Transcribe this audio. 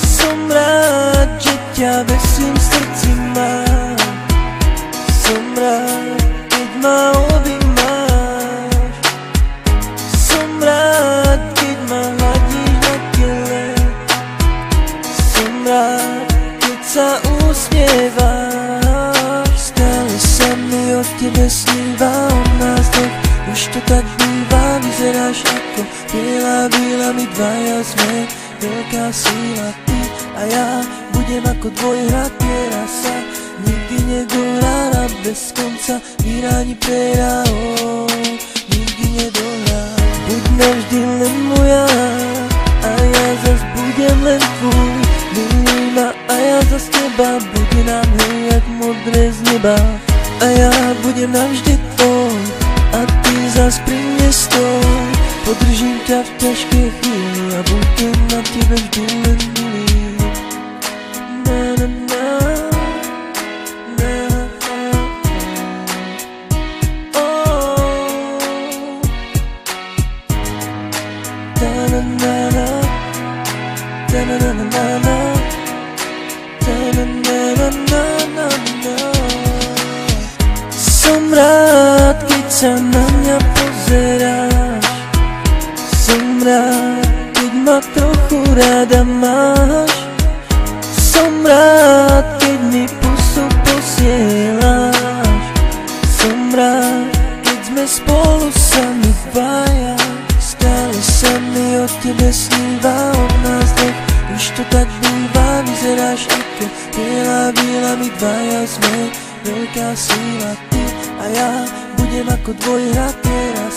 Som rád, že ťa ve svým srdci mám. Som rád, keď ma objímaš. Som rád, keď ma hladíš na tele. Som rád, keď sa usmievaš. Stále sa mi o tebe sníva, o nás dvoch. Už to tak býva, vyzeráš ako biela, my dvaja sme veľká síla. Ty a ja budem ako dvojhra, ktorá sa nikdy nedohrá. Bez konca výhra ani prehra, nikdy nedohrá. Buď navždy len moja a ja zas budem len tvoj. Miluj ma a ja zas teba, bude nám hej jak modré z neba. A ja budem navždy tvoj a ty zas pri mne stoj. Podržím ťa v ťažkej chvíli a budem na tebe vždy len milý. Na na na, na na, oh. Da na na na, da na na na na, da na na na na na. Som rád, keď sa na mňa pozeráš. Som rád, keď ma trochu rada máš. Som rád, keď mi pusu posielaš. Som rád, keď sme spolu sami dvaja. Stále sa mi o tebe sníva, o nás dvoch. Už to tak býva, vyzeráš ako biela, my dvaja sme veľká síla. Ty a ja budem ako dvojhra, ktorá